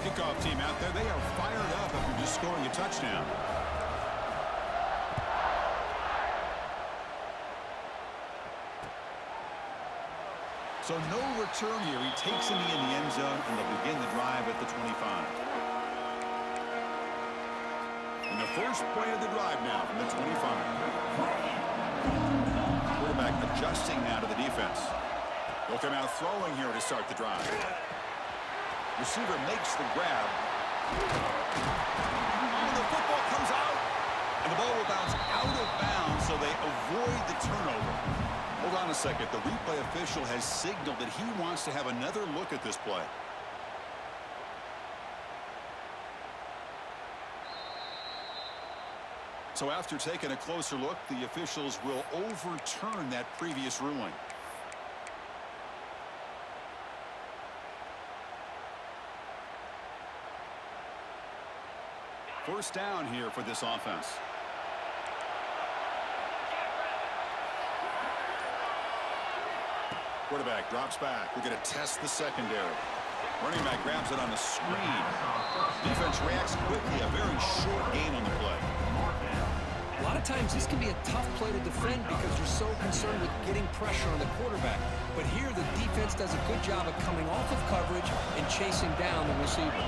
Kickoff team out there, they are fired up after just scoring a touchdown. So no return here. He takes him in the end zone, and they'll begin the drive at the 25. And the first play of the drive now from the 25. Quarterback adjusting now to the defense. They'll come out throwing here to start the drive. Receiver makes the grab. And the football comes out. And the ball will bounce out of bounds, so they avoid the turnover. Hold on a second. The replay official has signaled that he wants to have another look at this play. So after taking a closer look, the officials will overturn that previous ruling. First down here for this offense. Quarterback drops back. We're going to test the secondary. Running back grabs it on the screen. Defense reacts quickly. A very short gain on the play. A lot of times this can be a tough play to defend because you're so concerned with getting pressure on the quarterback. But here the defense does a good job of coming off of coverage and chasing down the receiver.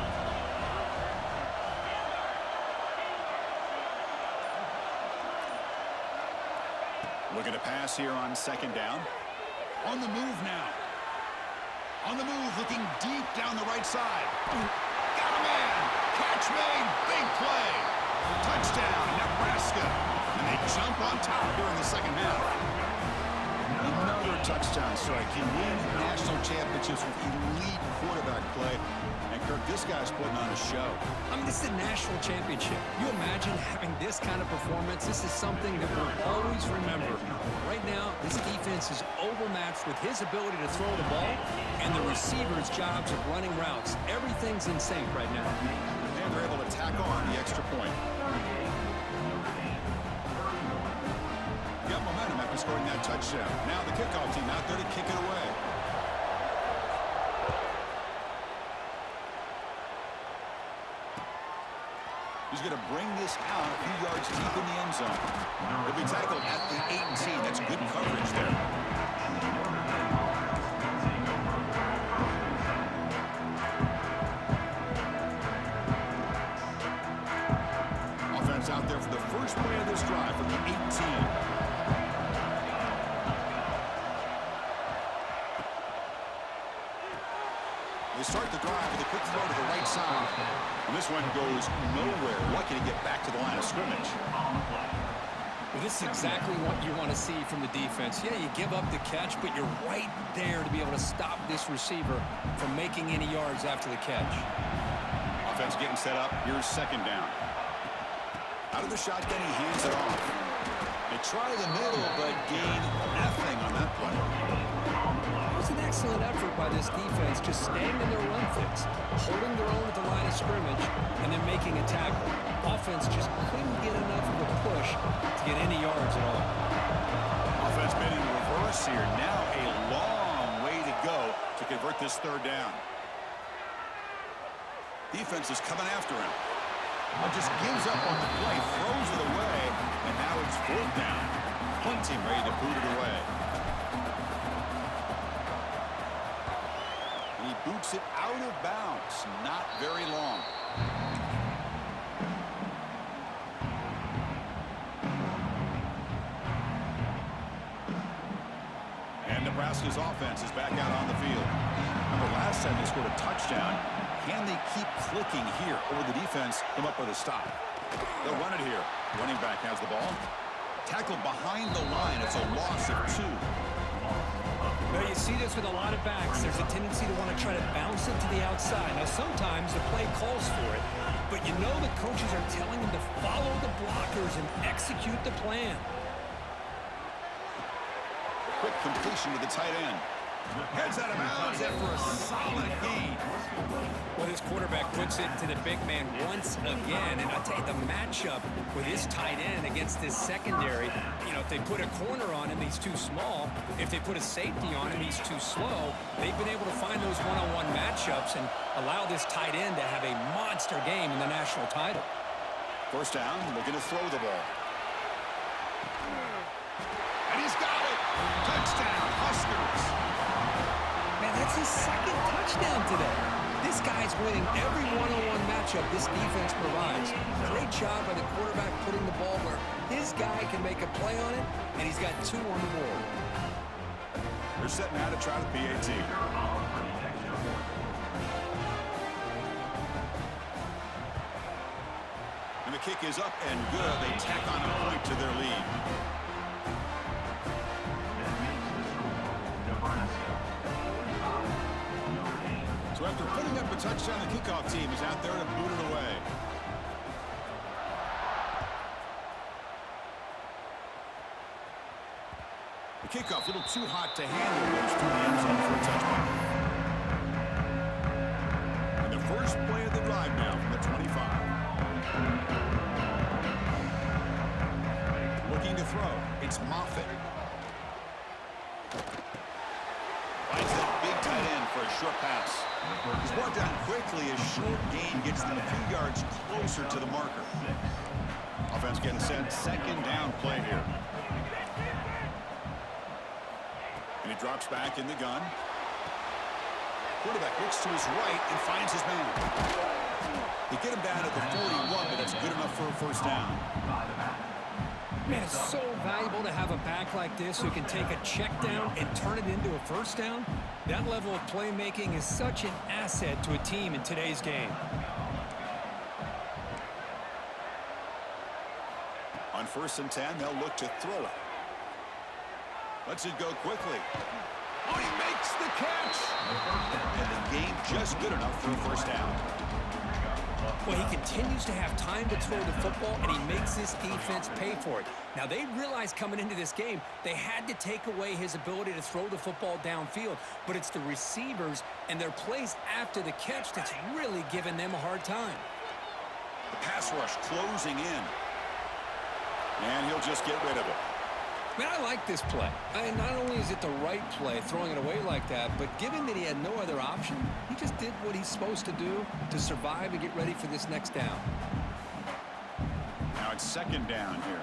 Looking to pass here on second down. On the move now. On the move, looking deep down the right side. Got a man. Catch made. Big play. Touchdown, Nebraska. And they jump on top here in the second half. Another touchdown strike. He win national championships with elite quarterback play. And Kirk, this guy's putting on a show. I mean, this is a national championship. You imagine having this kind of performance? This is something that we'll always remember. Right now, this defense is overmatched with his ability to throw the ball and the receiver's jobs of running routes. Everything's in sync right now. And they're able to tack on the extra point. Got momentum after scoring that touchdown. Now the kickoff team out there to kick it away. He's going to bring this out a few yards deep in the end zone. He'll be tackled at the 18. That's good coverage there. Offense out there for the first play of this drive from the 18. They start the drive with a quick throw to the right side. And this one goes nowhere. Lucky to get back to the line of scrimmage. Well, this is exactly what you want to see from the defense. Yeah, you give up the catch, but you're right there to be able to stop this receiver from making any yards after the catch. Offense getting set up. Here's second down. Out of the shotgun, he hands it off. They try the middle, but gain nothing on that play. It was an excellent effort by this defense, just staying in their run fix, holding their own at the line of scrimmage, and then making a tackle. Offense just couldn't get enough of a push to get any yards at all. Offense been in reverse here. Now a long way to go to convert this third down. Defense is coming after him. Just gives up on the play, throws it away, and now it's fourth down. Punt team ready to boot it away. And he boots it out of bounds. Not very long. And Nebraska's offense is back out on the field. Remember last time they scored a touchdown. Can they keep clicking here, or will the defense come up with a stop? They'll run it here. Running back has the ball. Tackled behind the line. It's a loss of 2. Well, you see this with a lot of backs. There's a tendency to want to try to bounce it to the outside. Now, sometimes the play calls for it, but you know the coaches are telling them to follow the blockers and execute the plan. Quick completion to the tight end. Heads out of bounds after a solid gain. Well, this quarterback puts it to the big man once again. And I'll tell you, the matchup with his tight end against this secondary, you know, if they put a corner on him, he's too small. If they put a safety on him, he's too slow. They've been able to find those one-on-one matchups. matchups and allow this tight end to have a monster game in the national title. First down, looking to throw the ball. And he's got it! Touchdown, Huskers! Man, that's his second touchdown today. This guy's winning every one-on-one matchup this defense provides. Great job by the quarterback putting the ball where his guy can make a play on it, and he's got 2 on the board. They're setting out to try the PAT. And the kick is up and good. They tack on a point to their lead. So after putting up a touchdown, the kickoff team is out there to boot it away. The kickoff a little too hot to handle. Goes through the end zone for a touchdown. And the first play of the drive now from the 25. Looking to throw. It's Moffitt. Finds that big tight end for a short pass. He's brought down quickly. A short gain gets them a few yards closer to the marker. Offense getting set. Second down play here. And he drops back in the gun. Quarterback looks to his right and finds his man. They get him down at the 41, but that's good enough for a first down. Man, it's so valuable to have a back like this who can take a check down and turn it into a first down. That level of playmaking is such an asset to a team in today's game. On 1st and 10, they'll look to throw it. Lets it go quickly. Oh, he makes the catch! And the game just good enough for a first down. Well, he continues to have time to throw the football, and he makes this defense pay for it. Now, they realized coming into this game, they had to take away his ability to throw the football downfield, but it's the receivers and their plays after the catch that's really giving them a hard time. The pass rush closing in. And he'll just get rid of it. Man, I like this play. Not only is it the right play, throwing it away like that, but given that he had no other option, he just did what he's supposed to do to survive and get ready for this next down. Now it's second down here.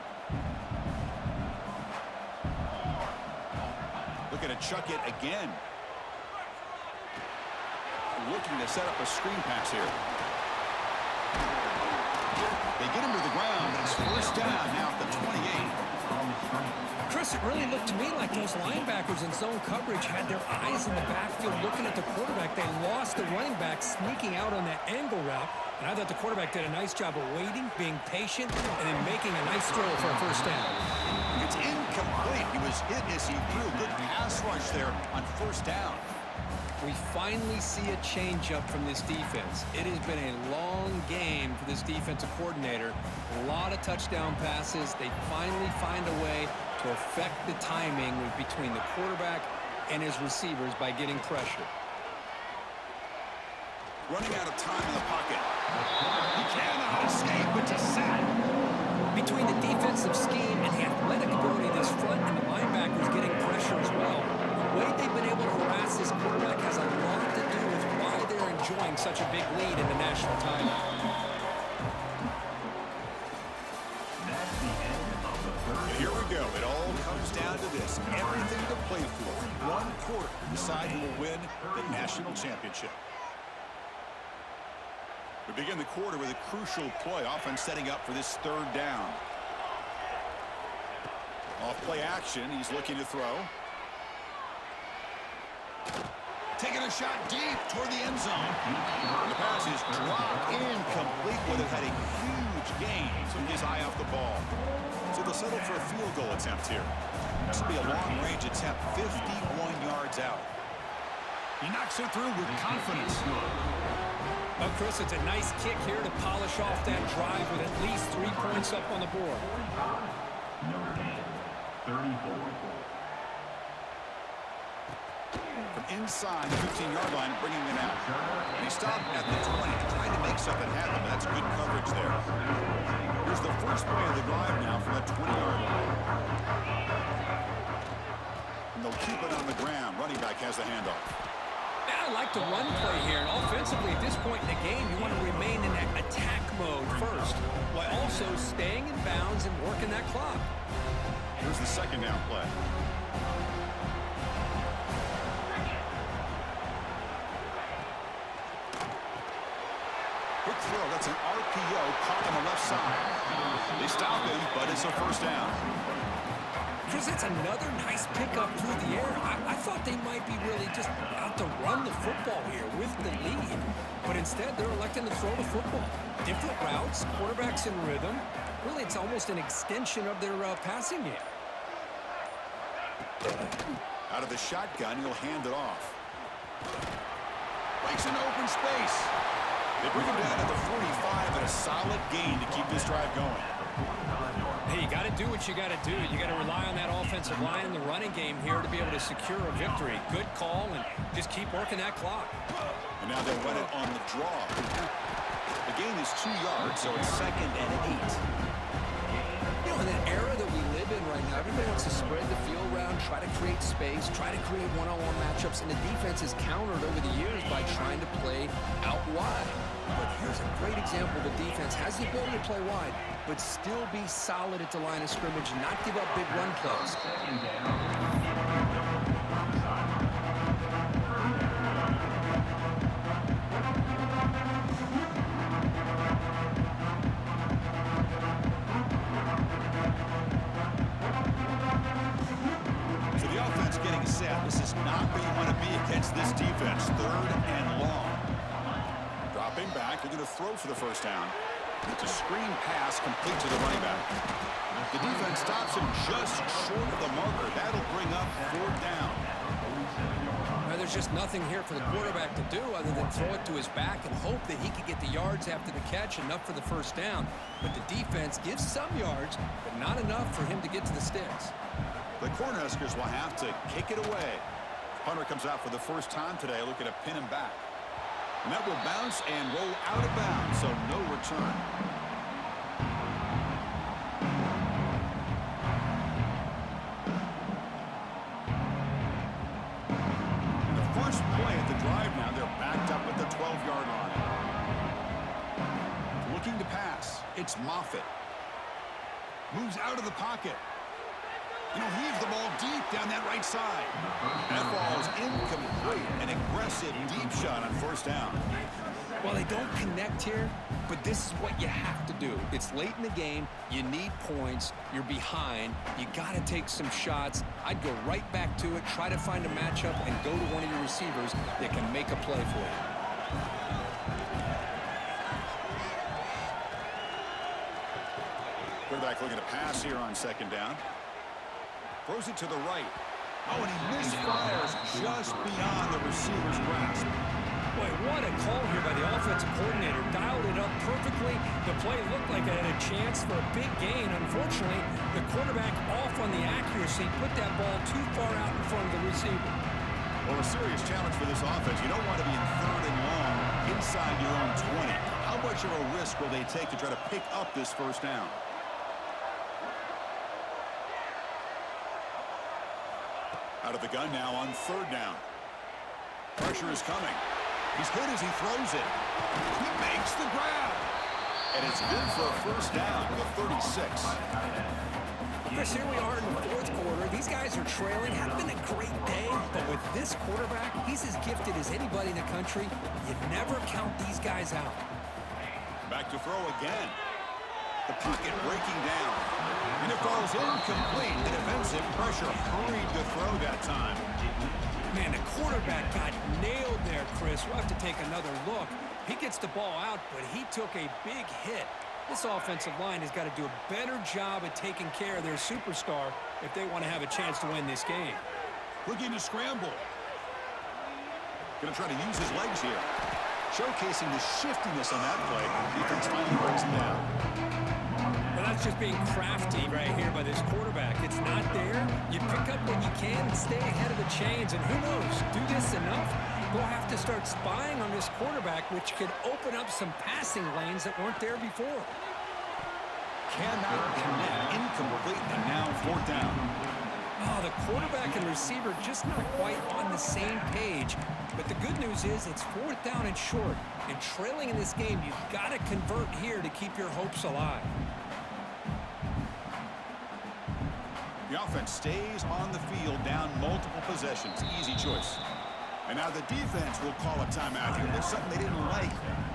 Looking to chuck it again. Looking to set up a screen pass here. They get him to the ground. It's first down now at the 28. Chris, it really looked to me like those linebackers in zone coverage had their eyes in the backfield looking at the quarterback. They lost the running back sneaking out on that angle route. And I thought the quarterback did a nice job of waiting, being patient, and then making a nice throw for a first down. It's incomplete. He was hit as he threw. Good pass rush there on first down. We finally see a change-up from this defense. It has been a long game for this defensive coordinator. A lot of touchdown passes. They finally find a way to affect the timing between the quarterback and his receivers by getting pressure. Running out of time in the pocket. He cannot escape. It's a sack. Between the defensive scheme and the athletic ability of this front and the linebackers getting pressure as well, the way they've been able to harass this quarterback has a lot to do with why they're enjoying such a big lead in the national title. And here we go. It all comes down to this. Everything to play for. One quarter to decide who will win the national championship. We begin the quarter with a crucial play. Offense setting up for this third down. Off play action. He's looking to throw. Taking a shot deep toward the end zone. The pass is dropped incomplete, but it had a huge gain. Took his eye off the ball. So they'll settle for a field goal attempt here. This will be a long-range attempt, 51 yards out. He knocks it through with confidence. Well, Chris, it's a nice kick here to polish off that drive with at least 3 points up on the board. From inside the 15-yard line, bringing it out. And he stopped at the 20, trying to make something happen, but that's good coverage there. Here's the first play of the drive now from the 20-yard line. And they'll keep it on the ground. Running back has the handoff. Yeah, I like the run play here. And offensively, at this point in the game, you want to remain in that attack mode first, while also staying in bounds and working that clock. Here's the second down play. Quick throw. That's an RPO caught on the left side. They stop him, but it's a first down. Chris, that's another nice pickup through the air. I thought they might be really just out to run the football here with the lead. But instead, they're electing to throw the football. Different routes, quarterbacks in rhythm. Really, it's almost an extension of their passing game. Out of the shotgun, he'll hand it off. Breaks into open space. They bring him down to the 45 and a solid gain to keep this drive going. Hey, you got to do what you got to do. You got to rely on that offensive line in the running game here to be able to secure a victory. Good call, and just keep working that clock. And now they'll run it on the draw. The gain is 2 yards, so it's 2nd and 8. You know, in an era that we live in right now, everybody wants to spread the field around, try to create space, try to create one-on-one matchups, and the defense has countered over the years by trying to play out wide. But here's a great example. The defense has the ability to play wide, but still be solid at the line of scrimmage and not give up big run plays. So the offense getting set. This is not where you want to be against this defense. 3rd and long. Dropping back, they're going to throw for the first down. It's a screen pass complete to the running back. The defense stops him just short of the marker. That'll bring up 4th down. Now, there's just nothing here for the quarterback to do other than throw it to his back and hope that he can get the yards after the catch, enough for the first down. But the defense gives some yards, but not enough for him to get to the sticks. The Cornhuskers will have to kick it away. Punter comes out for the first time today, looking to pin him back. And that will bounce and roll out of bounds, so no return. And the first play at the drive now, they're backed up at the 12-yard line. Looking to pass. It's Moffitt. Moves out of the pocket. And he'll heave the ball deep down that right side. That ball is incomplete. An aggressive deep shot on first down. Well, they don't connect here, but this is what you have to do. It's late in the game. You need points. You're behind. You got to take some shots. I'd go right back to it, try to find a matchup, and go to one of your receivers that can make a play for you. Quarterback looking to pass here on 2nd down. Throws it to the right. Oh, and he misfires just beyond the receiver's grasp. Boy, what a call here by the offensive coordinator. Dialed it up perfectly. The play looked like it had a chance for a big gain. Unfortunately, the quarterback off on the accuracy, put that ball too far out in front of the receiver. Well, a serious challenge for this offense. You don't want to be in 3rd and long inside your own 20. How much of a risk will they take to try to pick up this first down? Out of the gun now on 3rd down. Pressure is coming. He's good as he throws it. He makes the grab. And it's good for a first down to the 36. Chris, here we are in the 4th quarter. These guys are trailing. Hadn't been a great day, but with this quarterback, he's as gifted as anybody in the country. You never count these guys out. Back to throw again. The pocket breaking down. And it falls incomplete. The defensive pressure hurried to throw that time. Man, the quarterback got nailed there, Chris. We'll have to take another look. He gets the ball out, but he took a big hit. This offensive line has got to do a better job at taking care of their superstar if they want to have a chance to win this game. Looking to scramble. Going to try to use his legs here. Showcasing the shiftiness on that play. Defense finally brings him down. Well, that's just being crafty right here by this quarterback. It's not there. You pick up what you can and stay ahead of the chains. And who knows, do this enough, we'll have to start spying on this quarterback, which could open up some passing lanes that weren't there before. Cannot connect. Incomplete, and now 4th down. Oh, the quarterback and receiver just not quite on the same page. But the good news is it's 4th down and short. And trailing in this game, you've got to convert here to keep your hopes alive. The offense stays on the field down multiple possessions. Easy choice. And now the defense will call a timeout here. There's something they didn't like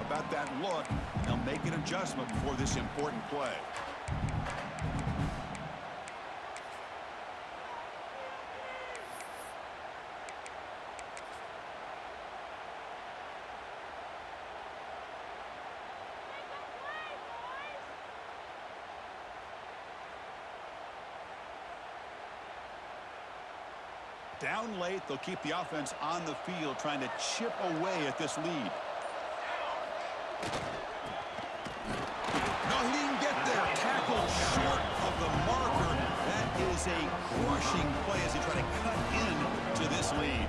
about that look. They'll make an adjustment before this important play. Down late, they'll keep the offense on the field trying to chip away at this lead. No, he didn't get there. Tackle short of the marker. That is a crushing play as they try to cut into this lead.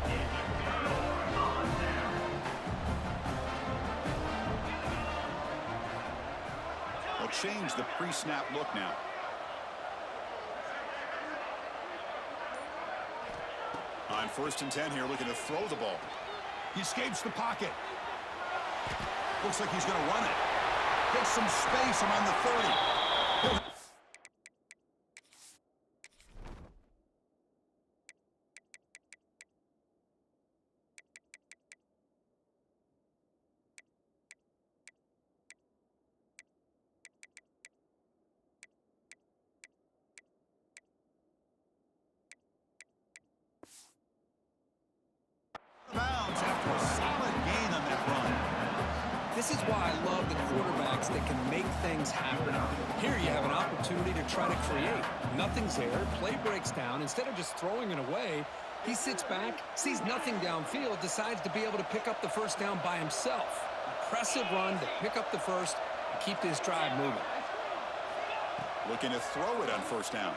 They'll change the pre-snap look now. On 1st and 10 here, looking to throw the ball. He escapes the pocket. Looks like he's going to run it. Gets some space around the 30. Bounds after a solid gain on that run. This is why I love the quarterbacks that can make things happen. Here you have an opportunity to try to create. Nothing's there. Play breaks down. Instead of just throwing it away, he sits back, sees nothing downfield, decides to be able to pick up the first down by himself. Impressive run to pick up the first and keep this drive moving. Looking to throw it on 1st down.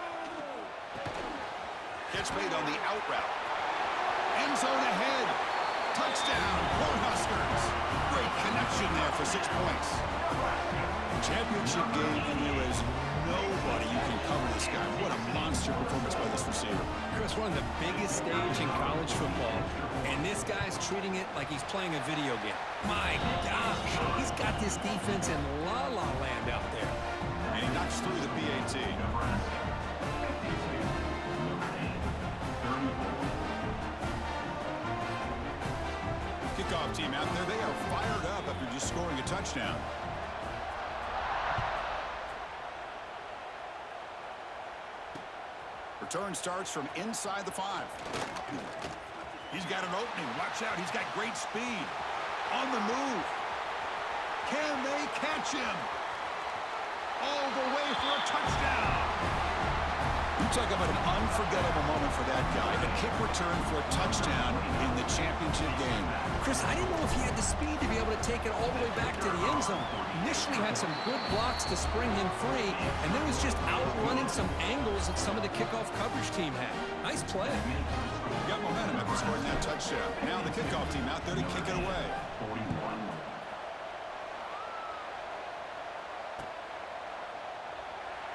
Catch made on the out route. End zone ahead. Touchdown, Cornhuskers. Great connection there for 6 points. Championship game, and there is nobody you can cover this guy. What a monster performance by this receiver. Chris, one of the biggest stage in college football, and this guy's treating it like he's playing a video game. My gosh, he's got this defense in la-la land out there. And he knocks through the PAT. Kickoff team out there. They are fired up after just scoring a touchdown. Return starts from inside the 5. He's got an opening. Watch out. He's got great speed. On the move. Can they catch him? All the way for a touchdown. You talk about an unforgettable moment for that guy. A kick return for a touchdown in the championship game. Chris, I didn't know if he had the speed to be able to take it all the way back to the end zone. Initially had some good blocks to spring him free, and then was just outrunning some angles that some of the kickoff coverage team had. Nice play. Got momentum after scoring that touchdown. Now the kickoff team out there to kick it away.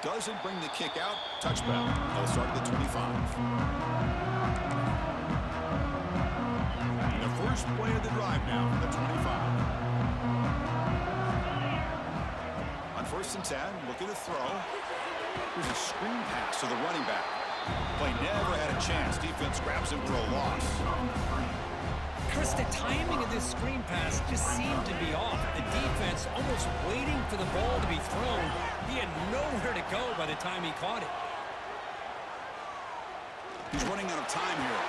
Doesn't bring the kick out. Touchback. They'll start at the 25. The first play of the drive now from the 25. On 1st and 10, looking to throw. Here's a screen pass to the running back. Play never had a chance. Defense grabs him for a loss. Chris, the timing of this screen pass just seemed to be off. The defense almost waiting for the ball to be thrown. He had nowhere to go by the time he caught it. He's running out of time here.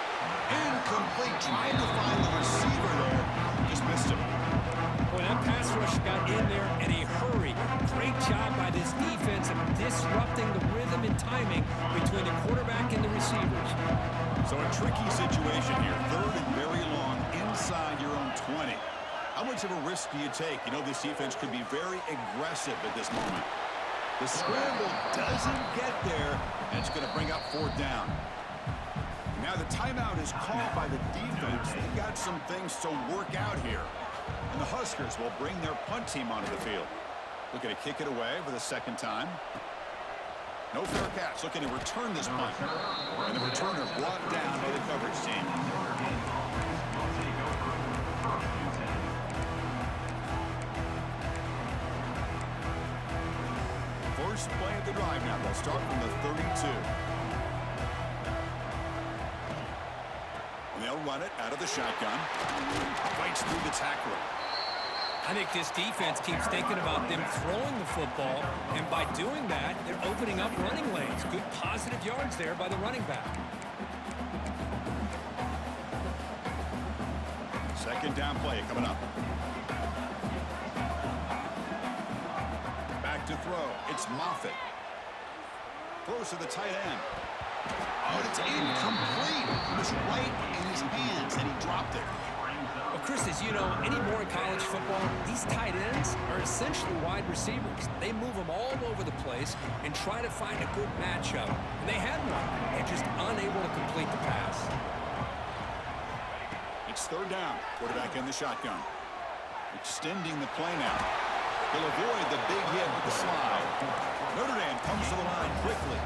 Incomplete. Trying to find the receiver there. Just missed him. Boy, that pass rush got in there in a hurry. Great job by this defense of disrupting the rhythm and timing between the quarterback and the receivers. So a tricky situation here. 3rd and very long inside your own 20. How much of a risk do you take? You know this defense could be very aggressive at this moment. The scramble doesn't get there, and it's going to bring up 4th down. Now the timeout is called by the defense. They've got some things to work out here. And the Huskers will bring their punt team onto the field. Looking to kick it away for the 2nd time. No fair catch, looking to return this punt. And the returner brought down by the coverage team. First play of the drive now. They'll start from the 32. And they'll run it out of the shotgun. Fights through the tackler. I think this defense keeps thinking about them throwing the football, and by doing that, they're opening up running lanes. Good positive yards there by the running back. Second down play coming up. Back to throw. It's Moffitt. Throws to the tight end. Oh, it's incomplete. It was right in his hands, and he dropped it. Well, Chris, as you know, anymore in college football, these tight ends are essentially wide receivers. They move them all over the place and try to find a good matchup. And they had one. They're just unable to complete the pass. It's third down. Quarterback in the shotgun. Extending the play now. He'll avoid the big hit with the slide. Notre Dame comes to the line quickly.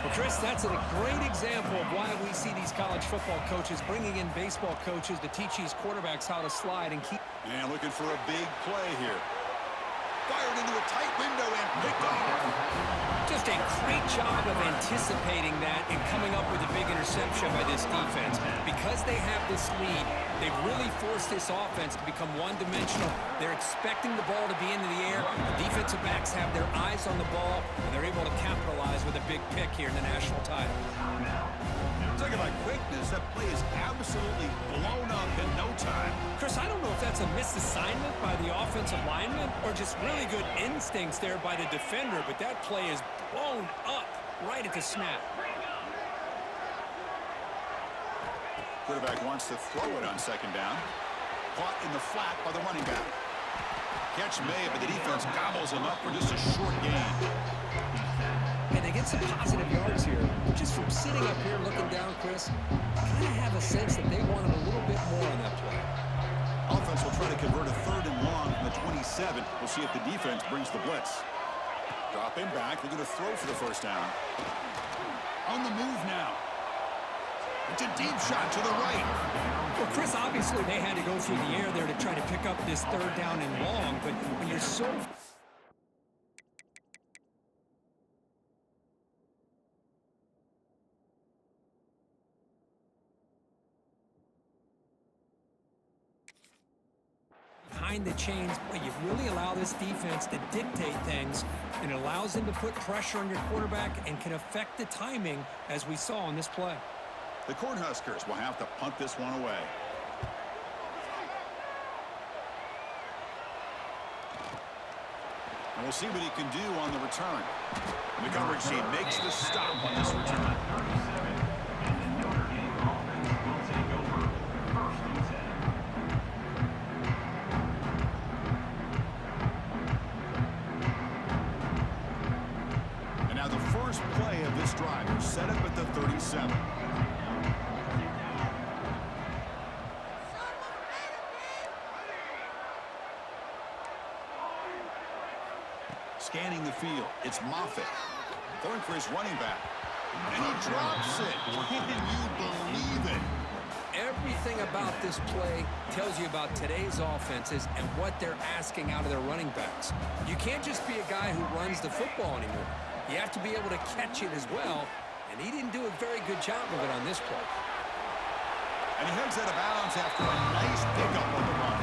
Well, Chris, that's a great example of why we see these college football coaches bringing in baseball coaches to teach these quarterbacks how to slide and keep. And looking for a big play here. Fired into a tight window and picked off. Just a great job of anticipating that and coming up with a big interception by this defense. Because they have this lead, they've really forced this offense to become one-dimensional. They're expecting the ball to be into the air. The defensive backs have their eyes on the ball, and they're able to capitalize with a big pick here in the national title. Talking about quickness, that play is absolutely blown up in no time. Chris, I don't know if that's a misassignment by the offensive lineman or just really good instincts there by the defender, but that play is blown up right at the snap. Quarterback wants to throw it on second down. Caught in the flat by the running back. Catch made, but the defense gobbles him up for just a short gain. And they get some positive yards here. Just from sitting up here looking down, Chris, I kind of have a sense that they wanted a little bit more on that play. Offense will try to convert a third and long from the 27. We'll see if the defense brings the blitz. Dropping back, looking to throw for the first down. On the move now. It's a deep shot to the right. Well, Chris, obviously they had to go through the air there to try to pick up this third down and long, but when you're so behind the chains, but you really allow this defense to dictate things, and it allows them to put pressure on your quarterback and can affect the timing, as we saw on this play. The Cornhuskers will have to punt this one away. And we'll see what he can do on the return. And the coverage team makes the stop on this return. And now the first play of this drive is set up at the 37. Scanning the field, it's Moffitt. Going for his running back. And he drops it. Can you believe it? Everything about this play tells you about today's offenses and what they're asking out of their running backs. You can't just be a guy who runs the football anymore. You have to be able to catch it as well, and he didn't do a very good job of it on this play. And he heads out of bounds after a nice pickup on the run.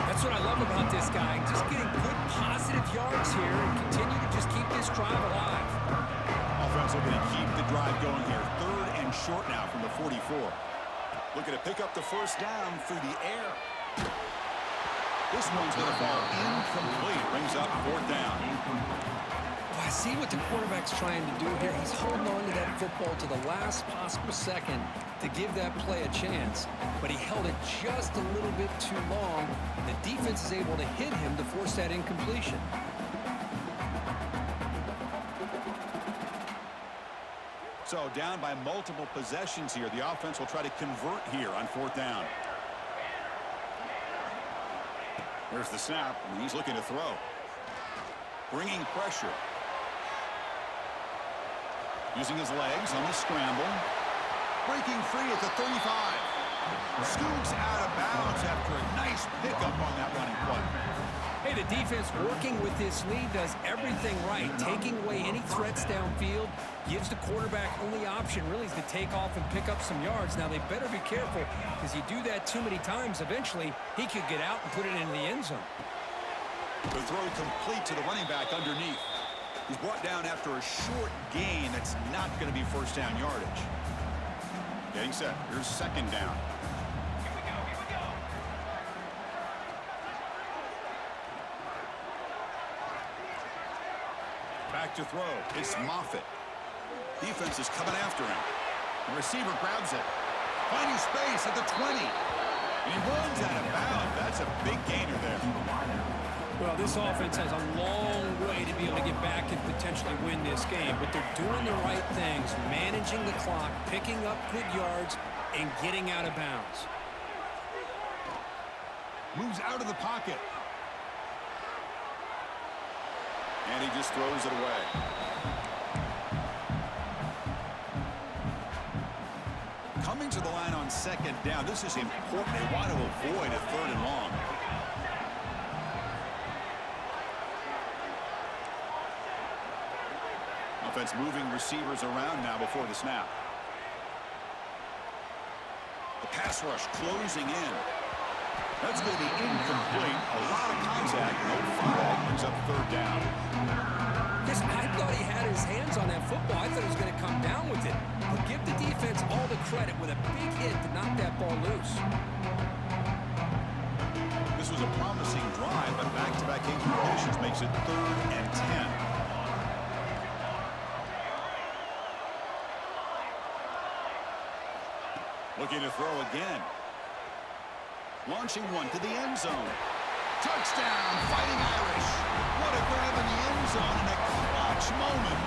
That's what I love about this guy, just getting good positive yards here and continue to just keep this drive alive. Offense looking to keep the drive going here. Third and short now from the 44. Looking to pick up the first down through the air. This one's going to fall incomplete. Brings up fourth down. I see what the quarterback's trying to do here. He's holding on to that football to the last possible second to give that play a chance. But he held it just a little bit too long. The defense is able to hit him to force that incompletion. So down by multiple possessions here. The offense will try to convert here on fourth down. There's the snap, and he's looking to throw. Bringing pressure. Using his legs on the scramble. Breaking free at the 35. Scoots out of bounds after a nice pickup on that running play. Hey, the defense working with this lead does everything right. Taking away any threats downfield gives the quarterback only option really is to take off and pick up some yards. Now, they better be careful because you do that too many times, eventually he could get out and put it into the end zone. The throw complete to the running back underneath. He's brought down after a short gain that's not going to be first down yardage. Getting set. Here's second down. Back to throw. It's Moffitt. Defense is coming after him. The receiver grabs it. Finding space at the 20. And he runs out of bounds. That's a big gainer there. Well, this offense has a long way to be able to get back and potentially win this game, but they're doing the right things, managing the clock, picking up good yards, and getting out of bounds. Moves out of the pocket. And he just throws it away. Coming to the line on second down. This is important. They want to avoid a third and long. Offense moving receivers around now before the snap. The pass rush closing in. That's going to be incomplete. A lot of contact. No flag. Brings up third down. I thought he had his hands on that football. I thought he was going to come down with it. But give the defense all the credit with a big hit to knock that ball loose. This was a promising drive, but back-to-back incompletions makes it 3rd and 10. Looking to throw again. Launching one to the end zone. Touchdown, Fighting Irish. What a grab in the end zone in a clutch moment.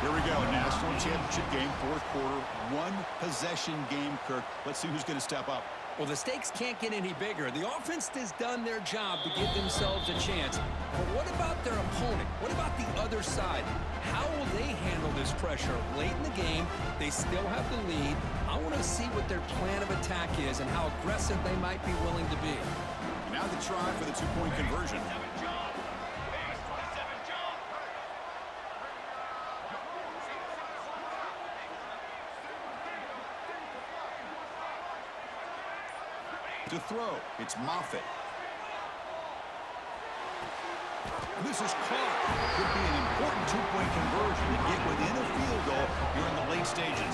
Here we go, national championship game, 4th quarter, one-possession game, Kirk. Let's see who's going to step up. Well, the stakes can't get any bigger. The offense has done their job to give themselves a chance. But what about their opponent? What about the other side? How will they handle this pressure? Late in the game, they still have the lead. I want to see what their plan of attack is and how aggressive they might be willing to be. Now the try for the two-point conversion. To throw, it's Moffitt. And this is Clark. Could be an important two-point conversion to get within a field goal here in the late stages.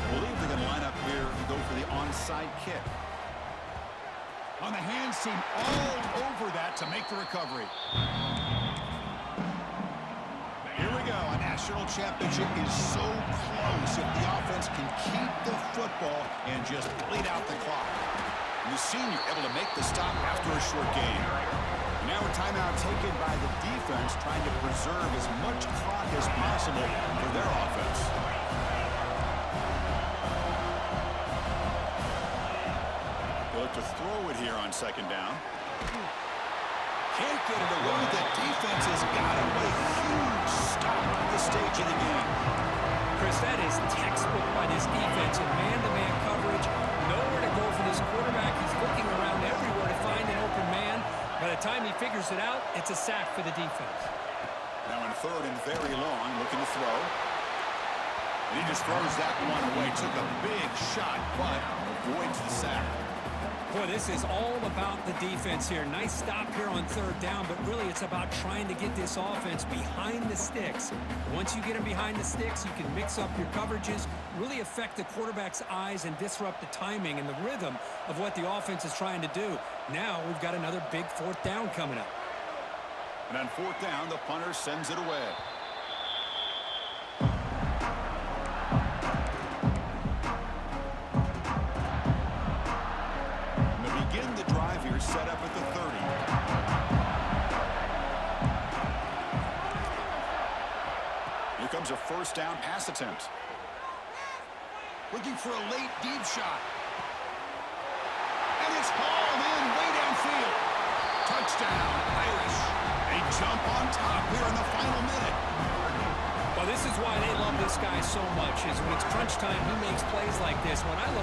Believe they're going to line up here and go for the onside kick. On the hands team all over that to make the recovery. Here we go. A national championship is so close if the offense can keep the football and just bleed out the clock. And the senior able to make the stop after a short game. And now a timeout taken by the defense trying to preserve as much clock as possible for their offense. They look to throw it here on second down. Can't get it away. The defense has got him with a huge stop at the stage of the game. Chris, that is textbook by this defense in man-to-man coverage. Nowhere to go for this quarterback. He's looking around everywhere to find an open man. By the time he figures it out, it's a sack for the defense. Now in 3rd and very long, looking to throw. And he just throws that one away. Took a big shot, but avoids the sack. Boy, this is all about the defense here. Nice stop here on 3rd down, but really it's about trying to get this offense behind the sticks. Once you get them behind the sticks, you can mix up your coverages, really affect the quarterback's eyes and disrupt the timing and the rhythm of what the offense is trying to do. Now we've got another big 4th down coming up. And on 4th down, the punter sends it away. Set up at the 30. Here comes a 1st down pass attempt. Looking for a late deep shot. And it's hauled in way downfield. Touchdown, Irish. They jump on top here in the final minute. Well, this is why they love this guy so much, is when it's crunch time, he makes plays like this. When I love